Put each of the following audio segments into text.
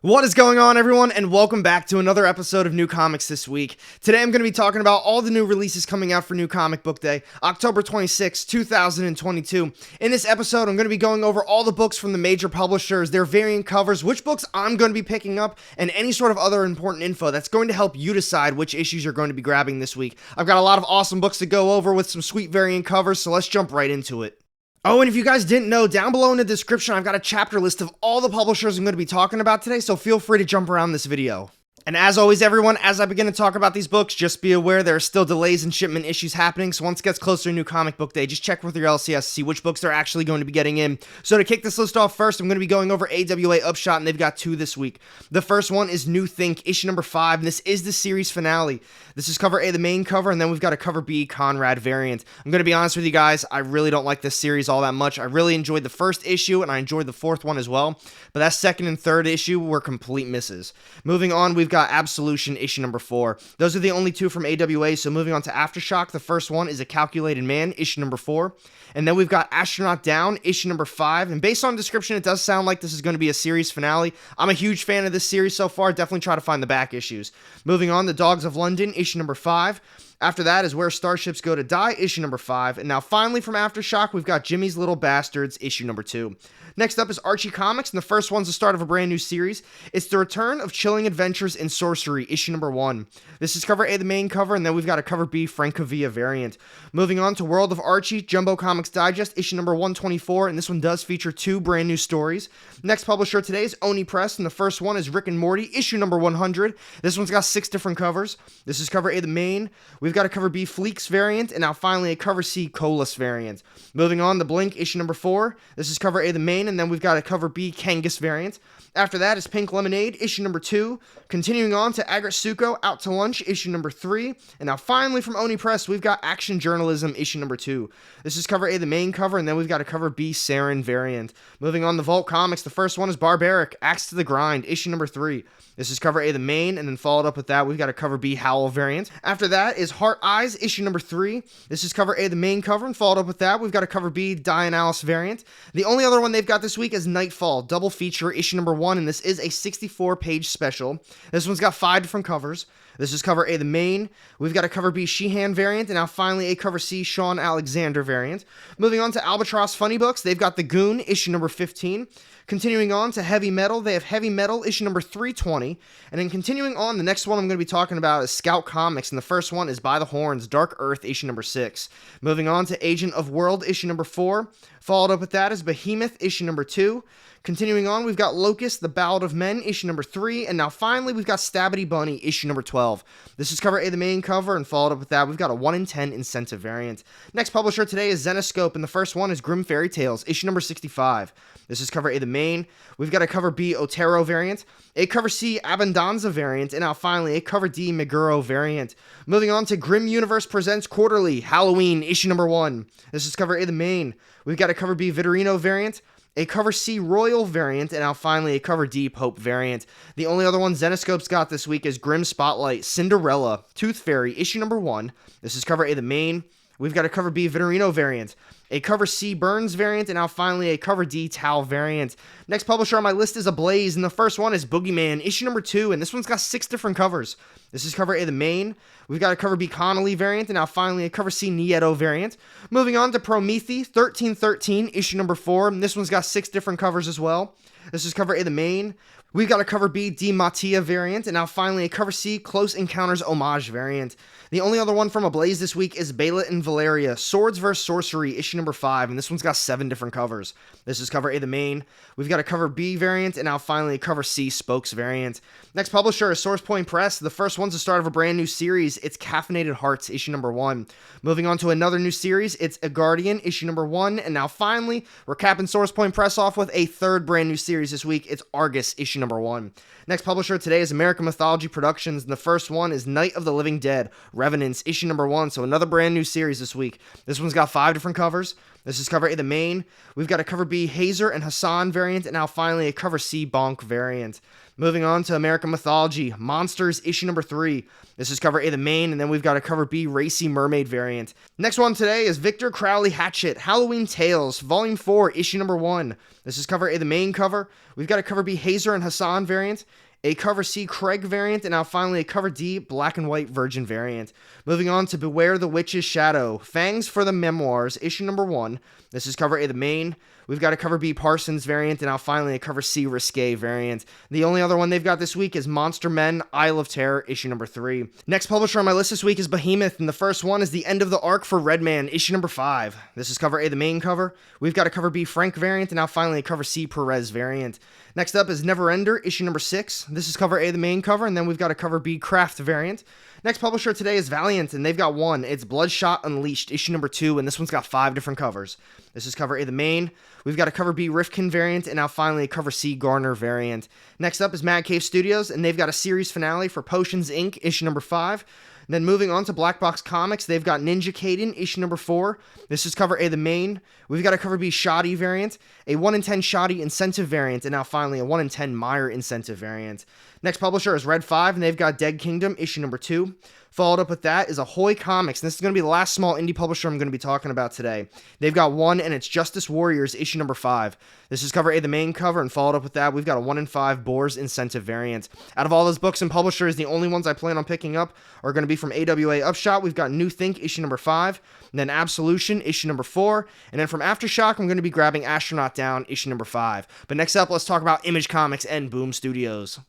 What is going on, everyone, and welcome back to another episode of New Comics This Week. Today I'm going to be talking about all the new releases coming out for New Comic Book Day, October 26, 2022. In this episode, I'm going to be going over all the books from the major publishers, their variant covers, which books I'm going to be picking up, and any sort of other important info that's going to help you decide which issues you're going to be grabbing this week. I've got a lot of awesome books to go over with some sweet variant covers, so let's jump right into it. Oh, and if you guys didn't know, down below in the description, I've got a chapter list of all the publishers I'm going to be talking about today, so feel free to jump around this video. And as always, everyone, as I begin to talk about these books, just be aware there are still delays and shipment issues happening, so once it gets closer to New Comic Book Day, just check with your LCS to see which books they're actually going to be getting in. So to kick this list off first, I'm going to be going over AWA Upshot, and they've got two this week. The first one is New Think, issue number 5, and this is the series finale. This is cover A, the main cover, and then we've got a cover B, Conrad variant. I'm going to be honest with you guys, I really don't like this series all that much. I really enjoyed the first issue, and I enjoyed the fourth one as well, but that second and third issue were complete misses. Moving on, we've got Absolution, issue number 4. Those are the only two from AWA, so moving on to Aftershock, the first one is A Calculated Man, issue number 4. And then we've got Astronaut Down, issue number 5. And based on the description, it does sound like this is going to be a series finale. I'm a huge fan of this series so far. Definitely try to find the back issues. Moving on, The Dogs of London, issue number 5. After that is Where Starships Go to Die, issue number 5. And now finally from Aftershock, we've got Jimmy's Little Bastards, issue number 2. Next up is ARCOMICS, and the first one's the start of a brand new series. It's the return of Chilling Adventures in Sorcery, issue number 1. This is cover A, the main cover, and then we've got a cover B, Francavilla variant. Moving on to World of Archie, Jumbo Comics Digest, issue number 124, and this one does feature two brand new stories. Next publisher today is Oni Press, and the first one is Rick and Morty, issue number 100. This one's got 6 different covers. This is cover A, the main. We've got a cover B, Fleeks variant, and now finally a cover C, Colas variant. Moving on, The Blink, issue number 4. This is cover A, the main, and then we've got a cover B, Kangas variant. After that is Pink Lemonade, issue number 2. Continuing on to Agretsuko, Out to Lunch, issue number 3. And now finally from Oni Press, we've got Action Journalism, issue number 2. This is cover A, the main cover, and then we've got a cover B, Saren variant. Moving on to Vault Comics, the first one is Barbaric, Axe to the Grind, issue number 3. This is cover A, the main, and then followed up with that, we've got a cover B, Howl variant. After that is Heart Eyes, issue number 3. This is cover A, the main cover, and followed up with that, we've got a cover B, Dianalis variant. The only other one they've got this week is Nightfall, double feature, issue number 1, and this is a 64-page special. This one's got 5 different covers. This is cover A, the main. We've got a cover B, Sheehan variant, and now finally a cover C, Sean Alexander variant. Moving on to Albatross Funny Books, they've got The Goon, issue number 15. Continuing on to Heavy Metal, they have Heavy Metal, issue number 320. And then continuing on, the next one I'm going to be talking about is Scout Comics, and the first one is By the Horns, Dark Earth, issue number 6. Moving on to Agent of World, issue number 4. Followed up with that is Behemoth, issue number 2. Continuing on, we've got Locust, The Ballad of Men, issue number 3, and now finally we've got Stabbity Bunny, issue number 12. This is cover A, the main cover, and followed up with that, we've got a 1 in 10 incentive variant. Next publisher today is Zenoscope, and the first one is Grim Fairy Tales, issue number 65. This is cover A, the main. We've got a cover B, Otero variant, a cover C, Abundanza variant, and now finally a cover D, Meguro variant. Moving on to Grim Universe Presents Quarterly, Halloween, issue number 1. This is cover A, the main. We've got a cover B, Vitorino variant, a cover C, Royal variant, and now finally a cover D, Pope variant. The only other one Zenoscope's got this week is Grim Spotlight, Cinderella, Tooth Fairy, issue number 1. This is cover A, the main. We've got a cover B, Vitorino variant, a cover C, Burns variant, and now finally a cover D, Tau variant. Next publisher on my list is Ablaze, and the first one is Boogeyman, issue number 2, and this one's got 6 different covers. This is cover A, the main. We've got a cover B, Connolly variant, and now finally a cover C, Nieto variant. Moving on to Prometheus, 1313, issue number 4, and this one's got 6 different covers as well. This is cover A, the main. We've got a cover B, Di Mattia variant, and now finally a cover C, Close Encounters Homage variant. The only other one from Ablaze this week is Bela and Valeria, Swords vs. Sorcery, issue number 5, and this one's got 7 different covers. This is cover A, the main. We've got a cover B variant, and now finally a cover C, Spokes variant. Next publisher is Source Point Press. The first one's the start of a brand new series. It's Caffeinated Hearts, issue number 1. Moving on to another new series, it's A Guardian, issue number 1, and now finally, we're capping Source Point Press off with a third brand new series this week. It's Argus, issue number 1. Next publisher today is American Mythology Productions, and the first one is Night of the Living Dead, Revenants, issue number 1, so another brand new series this week. This one's got 5 different covers. This is cover A, the main. We've got a cover B, Hazer and Hassan variant, and now finally a cover C, Bonk variant. Moving on to American Mythology, Monsters, issue number 3. This is cover A, the main, and then we've got a cover B, Racy Mermaid variant. Next one today is Victor Crowley Hatchet, Halloween Tales, volume 4, issue number 1. This is cover A, the main cover. We've got a cover B, Hazer and Hassan variant, a cover C, Craig variant, and now finally a cover D, Black and White Virgin variant. Moving on to Beware the Witch's Shadow, Fangs for the Memoirs, issue number 1. This is cover A, the main. We've got a cover B, Parsons variant, and now finally a cover C, Risque variant. The only other one they've got this week is Monster Men, Isle of Terror, issue number 3. Next publisher on my list this week is Behemoth, and the first one is The End of the Arc for Redman, issue number 5. This is cover A, the main cover. We've got a cover B, Frank variant, and now finally a cover C, Perez variant. Next up is Neverender, issue number 6. This is cover A, the main cover, and then we've got a cover B, Craft variant. Next publisher today is Valiant, and they've got one. It's Bloodshot Unleashed, issue number 2, and this one's got 5 different covers. This is cover A, the main. We've got a cover B, Rifkin variant, and now finally a cover C, Garner variant. Next up is Mad Cave Studios, and they've got a series finale for Potions Inc., issue number 5. Then moving on to Black Box Comics, they've got Ninja Kaiden, issue number 4. This is cover A, the main. We've got a cover B, Shoddy variant, a 1 in 10 Shoddy incentive variant, and now finally a 1 in 10 Meyer incentive variant. Next publisher is Red 5, and they've got Dead Kingdom, issue number 2. Followed up with that is Ahoy Comics, and this is going to be the last small indie publisher I'm going to be talking about today. They've got one, and it's Justice Warriors, issue number 5. This is cover A, the main cover, and followed up with that, we've got a 1 in 5 Boars incentive variant. Out of all those books and publishers, the only ones I plan on picking up are going to be from AWA Upshot. We've got New Think, issue number 5, and then Absolution, issue number 4, and then from Aftershock, I'm going to be grabbing Astronaut Down, issue number 5. But next up, let's talk about Image Comics and Boom Studios.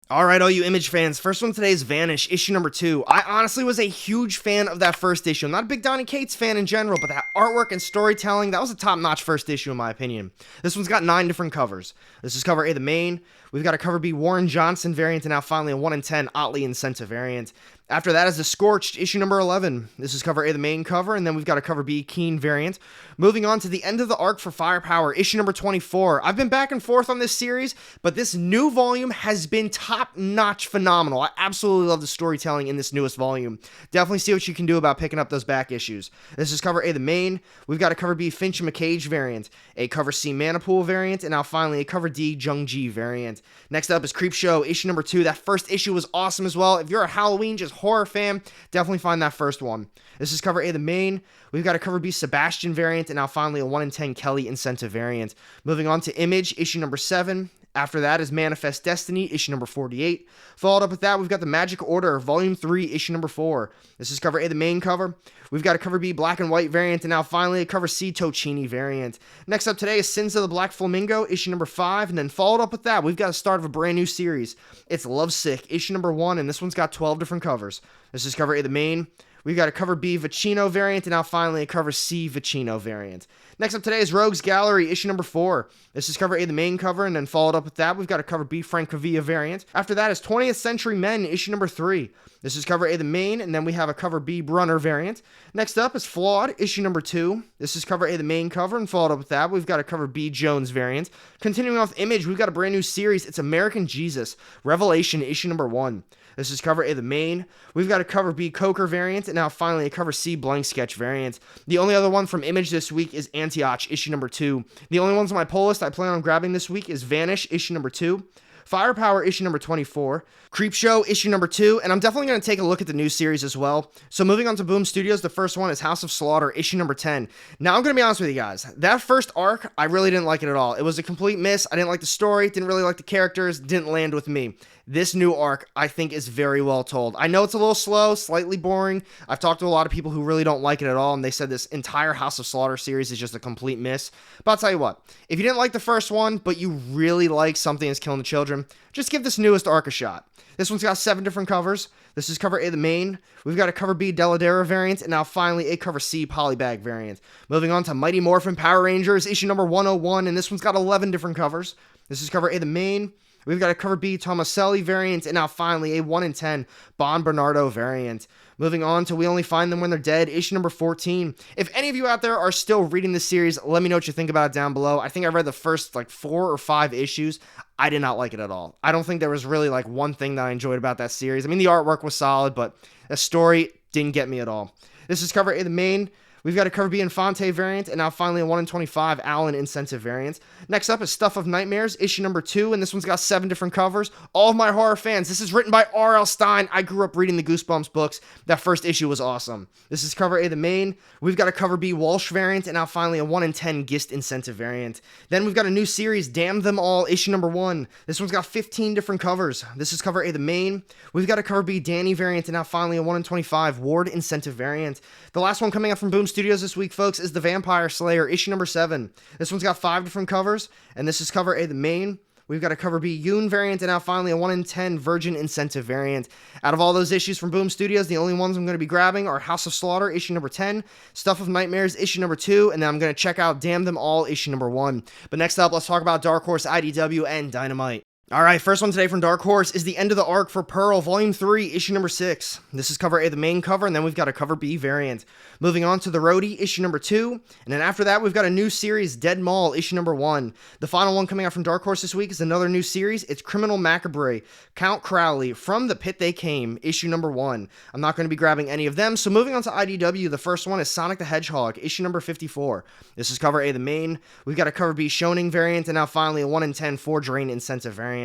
Alright, all you Image fans, first one today is Vanish, issue number 2. I honestly was a huge fan of that first issue. I'm not a big Donny Cates fan in general, but that artwork and storytelling, that was a top-notch first issue in my opinion. This one's got 9 different covers. This is cover A, the main. We've got a cover B, Warren Johnson variant, and now finally a 1 in 10 Otley incentive variant. After that is The Scorched, issue number 11. This is cover A, the main cover, and then we've got a cover B, Keen variant. Moving on to The End of the Arc for Firepower, issue number 24. I've been back and forth on this series, but this new volume has been top-notch phenomenal. I absolutely love the storytelling in this newest volume. Definitely see what you can do about picking up those back issues. This is cover A, the main. We've got a cover B, Finch and McCage variant, a cover C, Manipool variant, and now finally a cover D, Jung-Ji variant. Next up is Creepshow, issue number 2. That first issue was awesome as well. If you're a Halloween just horror fan, definitely find that first one. This is cover A, the main. We've got a cover B, Sebastian variant, and now finally a 1 in 10 Kelly incentive variant. Moving on to Image, issue number 7. After that is Manifest Destiny, issue number 48. Followed up with that, we've got The Magic Order, volume 3, issue number 4. This is cover A, the main cover. We've got a cover B, Black and White variant, and now finally a cover C, Tocini variant. Next up today is Sins of the Black Flamingo, issue number 5, and then followed up with that, we've got a start of a brand new series. It's Lovesick, issue number 1, and this one's got 12 different covers. This is cover A, the main. We've got a cover B, Vicino variant, and now finally a cover C, Vicino variant. Next up today is Rogues Gallery, issue number 4. This is cover A, the main cover, and then followed up with that, we've got a cover B, Francavilla variant. After that is 20th Century Men, issue number 3. This is cover A, the main, and then we have a cover B, Brunner variant. Next up is Flawed, issue number 2. This is cover A, the main cover, and followed up with that, we've got a cover B, Jones variant. Continuing off Image, we've got a brand new series. It's American Jesus, Revelation, issue number 1. This is cover A, the main. We've got a cover B, Coker variant, and now finally a cover C, Blank Sketch variant. The only other one from Image this week is Antioch, issue number 2. The only ones on my pull list I plan on grabbing this week is Vanish, issue number 2. Firepower, issue number 24, Creepshow, issue number 2, and I'm definitely going to take a look at the new series as well. So moving on to Boom Studios, the first one is House of Slaughter, issue number 10. Now I'm going to be honest with you guys, that first arc, I really didn't like it at all. It was a complete miss. I didn't like the story, didn't really like the characters, didn't land with me. This new arc, I think, is very well told. I know it's a little slow, slightly boring. I've talked to a lot of people who really don't like it at all, and they said this entire House of Slaughter series is just a complete miss. But I'll tell you what, if you didn't like the first one, but you really like Something Is Killing the Children, just give this newest arc a shot. This one's got 7 different covers. This is cover A, the main. We've got a cover B, Deladera variant, and now finally a cover C, Polybag variant. Moving on to Mighty Morphin Power Rangers, issue number 101, and this one's got 11 different covers. This is cover A, the main. We've got a cover B, Tomaselli variant, and now finally a 1 in 10 Bon Bernardo variant. Moving on to We Only Find Them When They're Dead, issue number 14. If any of you out there are still reading this series, let me know what you think about it down below. I think I read the first 4 or 5 issues. I did not like it at all. I don't think there was really one thing that I enjoyed about that series. I mean, the artwork was solid, but the story didn't get me at all. This is cover A, the main. We've got a cover B Infante variant, and now finally a 1 in 25 Allen incentive variant. Next up is Stuff of Nightmares, issue number 2, and this one's got 7 different covers. All of my horror fans, this is written by R.L. Stine. I grew up reading the Goosebumps books. That first issue was awesome. This is cover A, the main. We've got a cover B Walsh variant, and now finally a 1 in 10 Gist incentive variant. Then we've got a new series, Damn Them All, issue number 1. This one's got 15 different covers. This is cover A, the main. We've got a cover B Danny variant, and now finally a 1 in 25 Ward incentive variant. The last one coming out from Boom Studios this week, folks, is The Vampire Slayer, issue number 7. This one's got 5 different covers, and this is cover A, the main. We've got a cover B Yoon variant, and now finally a 1 in 10 Virgin incentive variant. Out of all those issues from Boom Studios, the only ones I'm going to be grabbing are House of Slaughter, issue number 10, Stuff of Nightmares, issue number 2, and then I'm going to check out Damn Them All, issue number 1. But next up, let's talk about Dark Horse, IDW, and Dynamite. Alright, first one today from Dark Horse is the end of the arc for Pearl, Volume 3, issue number 6. This is cover A, the main cover, and then we've got a cover B variant. Moving on to The Roadie, issue number 2, and then after that, we've got a new series, Dead Mall, issue number 1. The final one coming out from Dark Horse this week is another new series. It's Criminal Macabre, Count Crowley, From the Pit They Came, issue number 1. I'm not going to be grabbing any of them, so moving on to IDW, the first one is Sonic the Hedgehog, issue number 54. This is cover A, the main. We've got a cover B Shoning variant, and now finally a 1 in 10 Forge Rain incentive variant.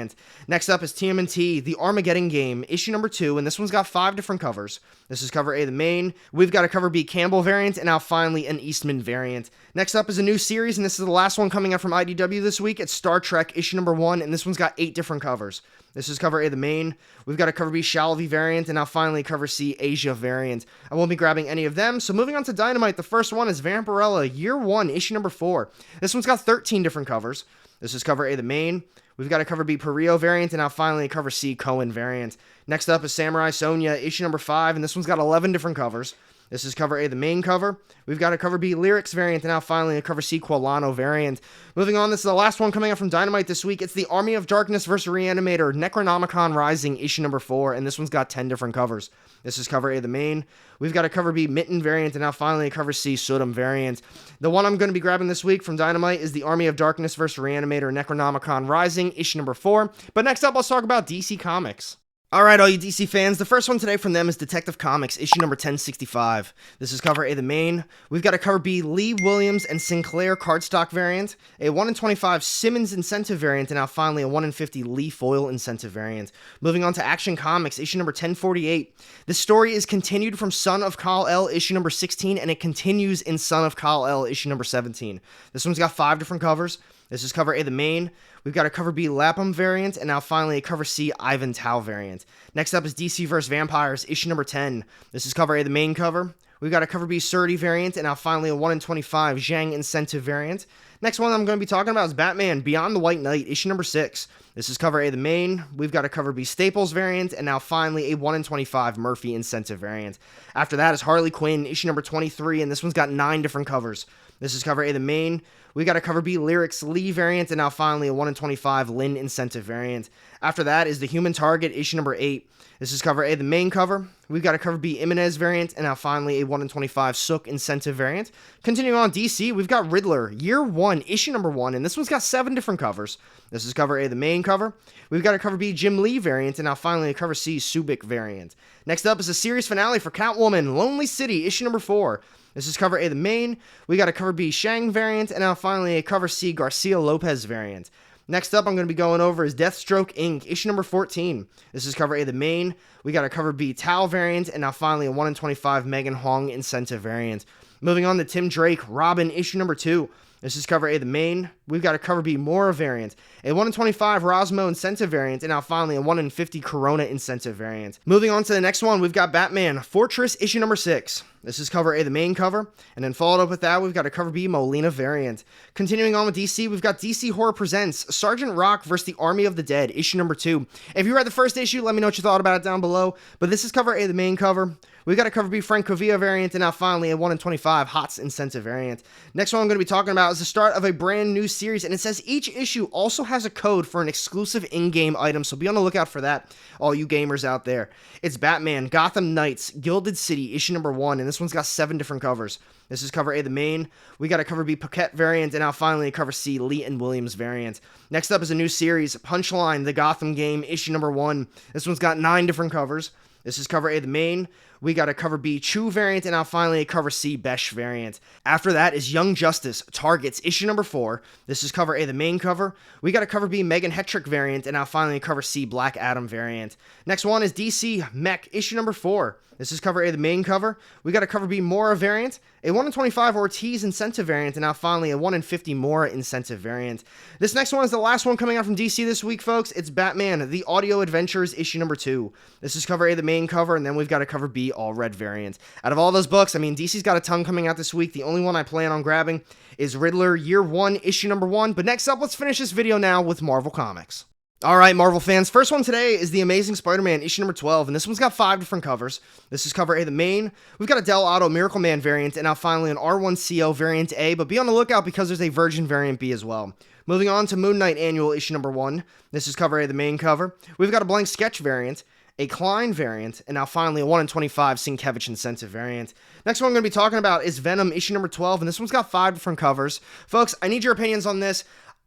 Next up is TMNT, The Armageddon Game, issue number 2, and this one's got 5 different covers. This is cover A, the main. We've got a cover B Campbell variant, and now finally an Eastman variant. Next up is a new series, and this is the last one coming out from IDW this week. It's Star Trek, issue number 1, and this one's got 8 different covers. This is cover A, the main. We've got a cover B Shalvey variant, and now finally cover C Asia variant. I won't be grabbing any of them, so moving on to Dynamite, the first one is Vampirella, year 1, issue number 4. This one's got 13 different covers. This is cover A, the main. We've got a cover B Perio variant, and now finally a cover C Cohen variant. Next up is Samurai Sonia, issue number 5, and this one's got 11 different covers. This is cover A, the main cover. We've got a cover B Lyrics variant, and now finally a cover C Quilano variant. Moving on, this is the last one coming out from Dynamite this week. It's the Army of Darkness vs. Reanimator, Necronomicon Rising, issue number 4, and this one's got 10 different covers. This is cover A, the main. We've got a cover B Mitten variant, and now finally a cover C Sodom variant. The one I'm going to be grabbing this week from Dynamite is the Army of Darkness vs. Reanimator, Necronomicon Rising, issue number 4. But next up, let's talk about DC Comics. Alright, all you DC fans, the first one today from them is Detective Comics, issue number 1065. This is cover A, the main. We've got a cover B Lee Williams and Sinclair cardstock variant, a 1 in 25 Simmons incentive variant, and now finally a 1 in 50 Lee Foyle incentive variant. Moving on to Action Comics, issue number 1048. This story is continued from Son of Kal-El, issue number 16, and it continues in Son of Kal-El, issue number 17. This one's got 5 different covers. This is cover A, the main. We've got a cover B Lapham variant, and now finally a cover C Ivan Tao variant. Next up is DC vs. Vampires, issue number 10. This is cover A, the main cover. We've got a cover B Surdy variant, and now finally a 1 in 25 Zhang incentive variant. Next one I'm going to be talking about is Batman Beyond the White Knight, issue number 6. This is cover A, the main. We've got a cover B Staples variant, and now finally a 1 in 25 Murphy incentive variant. After that is Harley Quinn, issue number 23, and this one's got 9 different covers. This is cover A, the main. We got a cover B Lyrics Lee variant, and now finally a 1 in 25 Lynn incentive variant. After that is The Human Target, issue number 8. This is cover A, the main cover. We've got a cover B Imenez variant, and now finally a 1 in 25 Sook incentive variant. Continuing on DC, we've got Riddler, year 1, issue number 1, and this one's got 7 different covers. This is cover A, the main cover. We've got a cover B Jim Lee variant, and now finally a cover C Subic variant. Next up is a series finale for Catwoman, Lonely City, issue number 4. This is cover A, the main. We got a cover B Shang variant, and now finally a cover C Garcia Lopez variant. Next up I'm going to be going over is Deathstroke Inc., issue number 14. This is cover A, the main. We got a cover B Tao variant, and now finally a 1 in 25 Megan Hong incentive variant. Moving on to Tim Drake, Robin, issue number 2. This is cover A, the main. We've got a cover B Mora variant, a 1 in 25 Rosmo incentive variant, and now finally a 1 in 50 Corona incentive variant. Moving on to the next one, we've got Batman Fortress, issue number 6. This is cover A, the main cover, and then followed up with that, we've got a cover B Molina variant. Continuing on with DC, we've got DC Horror Presents Sergeant Rock vs. the Army of the Dead, issue number 2. If you read the first issue, let me know what you thought about it down below, but this is cover A, the main cover. We've got a cover B Frank Covilla variant, and now finally a 1 in 25 HOTS incentive variant. Next one I'm going to be talking about is the start of a brand new series, and it says each issue also has a code for an exclusive in-game item, so be on the lookout for that, all you gamers out there. It's Batman Gotham Knights Gilded City, issue number 1, and this one's got 7 different covers. This is cover A, the main. We got a cover B Paquette variant, and now finally a cover C Lee and Williams variant. Next up is a new series, Punchline, The Gotham Game, issue number 1. This one's got 9 different covers. This is cover A, the main. We got a cover B, Chew variant, and now finally a cover C, Besh variant. After that is Young Justice, Targets, issue number 4. This is cover A, the main cover. We got a cover B, Megan Hetrick variant, and now finally a cover C, Black Adam variant. Next one is DC Mech, issue number 4. This is cover A, the main cover. We got a cover B, Mora variant, a 1 in 25 Ortiz incentive variant, and now finally a 1 in 50 Mora incentive variant. This next one is the last one coming out from DC this week, folks. It's Batman, The Audio Adventures, issue number 2. This is cover A, the main cover, and then we've got a cover B, all red variant. Out of all those books, I mean, DC's got a ton coming out this week. The only one I plan on grabbing is Riddler, year 1, issue number 1. But next up, let's finish this video now with Marvel Comics. Alright, Marvel fans, first one today is The Amazing Spider-Man, issue number 12, and this one's got 5 different covers. This is cover A, the main. We've got a Del Otto Miracle Man variant, and now finally an R1CO variant A, but be on the lookout because there's a Virgin variant B as well. Moving on to Moon Knight Annual, issue number 1. This is cover A, the main cover. We've got a blank sketch variant, a Klein variant, and now finally a 1 in 25 Sienkiewicz incentive variant. Next one I'm going to be talking about is Venom, issue number 12, and this one's got 5 different covers. Folks, I need your opinions on this.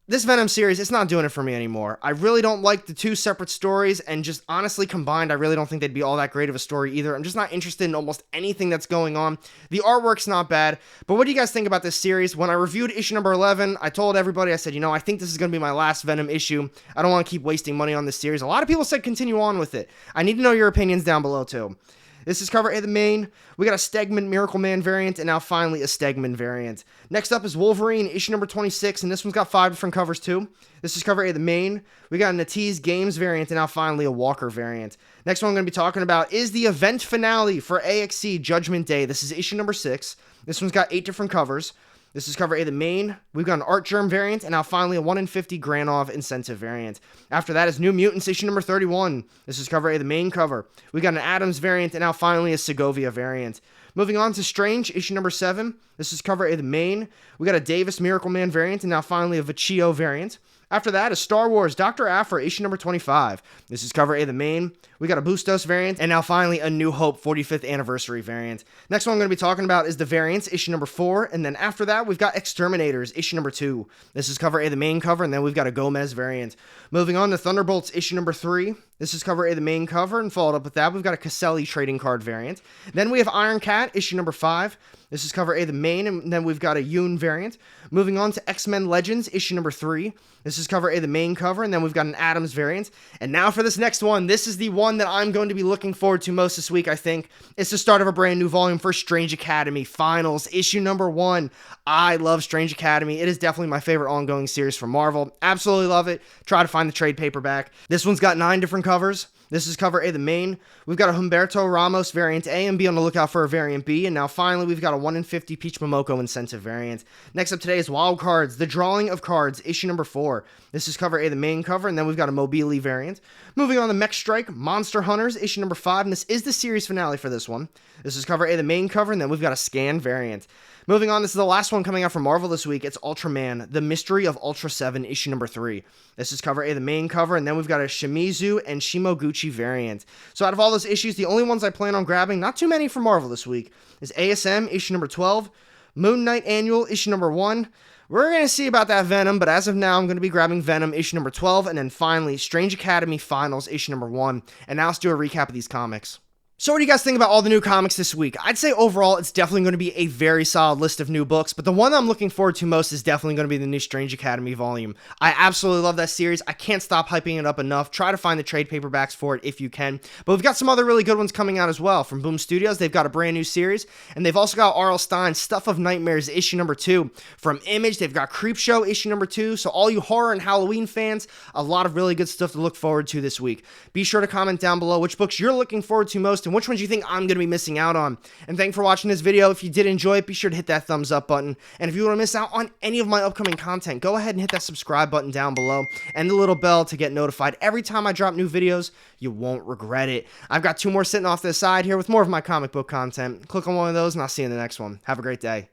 This Venom series, it's not doing it for me anymore. I really don't like the 2 separate stories, and just honestly combined, I really don't think they'd be all that great of a story either. I'm just not interested in almost anything that's going on. The artwork's not bad, but what do you guys think about this series? When I reviewed issue number 11, I told everybody, I said, I think this is going to be my last Venom issue. I don't want to keep wasting money on this series. A lot of people said continue on with it. I need to know your opinions down below too. This is cover A, the main. We got a Stegman Miracle Man variant, and now finally a Stegman variant. Next up is Wolverine, issue number 26, and this one's got 5 different covers too. This is cover A, the main. We got a Natiz Games variant, and now finally a Walker variant. Next one I'm going to be talking about is the event finale for AXE Judgment Day. This is issue number 6. This one's got 8 different covers. This is cover A, the main. We've got an Art Germ variant, and now finally a 1 in 50 Granov incentive variant. After that is New Mutants, issue number 31. This is cover A, the main cover. We got an Adams variant, and now finally a Segovia variant. Moving on to Strange, issue number 7. This is cover A, the main. We got a Davis Miracle Man variant, and now finally a Vecchio variant. After that is Star Wars Dr. Aphra, issue number 25. This is cover A, the main. We got a Bustos variant, and now finally a New Hope 45th anniversary variant. Next one I'm going to be talking about is the variants, issue number 4, and then after that we've got Exterminators, issue number 2. This is cover A, the main cover, and then we've got a Gomez variant. Moving on to Thunderbolts, issue number 3. This is cover A, the main cover, and followed up with that, we've got a Caselli trading card variant. Then we have Iron Cat, issue number 5. This is cover A, the main, and then we've got a Yoon variant. Moving on to X-Men Legends, issue number 3. This is cover A, the main cover, and then we've got an Adams variant. And now for this next one, this is the one that I'm going to be looking forward to most this week, I think. It's the start of a brand new volume for Strange Academy Finals, issue number 1. I love Strange Academy. It is definitely my favorite ongoing series from Marvel. Absolutely love it. Try to find the trade paperback. This one's got 9 different covers. This is cover A, the main. We've got a Humberto Ramos variant A, and be on the lookout for a variant B. And now finally, we've got a 1 in 50 Peach Momoko incentive variant. Next up today is Wild Cards, The Drawing of Cards, issue number 4. This is cover A, the main cover, and then we've got a Mobili variant. Moving on to Mech Strike, Monster Hunters, issue number 5, and this is the series finale for this one. This is cover A, the main cover, and then we've got a Scan variant. Moving on, this is the last one coming out from Marvel this week. It's Ultraman, The Mystery of Ultra 7, issue number 3. This is cover A, the main cover, and then we've got a Shimizu and Shimoguchi variant. So out of all those issues, the only ones I plan on grabbing, not too many from Marvel this week, is ASM, issue number 12, Moon Knight Annual, issue number 1. We're going to see about that Venom, but as of now, I'm going to be grabbing Venom, issue number 12, and then finally, Strange Academy Finals, issue number 1. And now let's do a recap of these comics. So what do you guys think about all the new comics this week? I'd say overall, it's definitely going to be a very solid list of new books, but the one I'm looking forward to most is definitely going to be the new Strange Academy volume. I absolutely love that series. I can't stop hyping it up enough. Try to find the trade paperbacks for it if you can. But we've got some other really good ones coming out as well. From Boom Studios, they've got a brand new series, and they've also got R.L. Stine's Stuff of Nightmares, issue number 2. From Image, they've got Creepshow, issue number 2. So all you horror and Halloween fans, a lot of really good stuff to look forward to this week. Be sure to comment down below which books you're looking forward to most and which ones you think I'm going to be missing out on. And thanks for watching this video. If you did enjoy it, be sure to hit that thumbs up button. And if you want to miss out on any of my upcoming content, go ahead and hit that subscribe button down below and the little bell to get notified every time I drop new videos. You won't regret it. I've got 2 more sitting off to the side here with more of my comic book content. Click on one of those and I'll see you in the next one. Have a great day.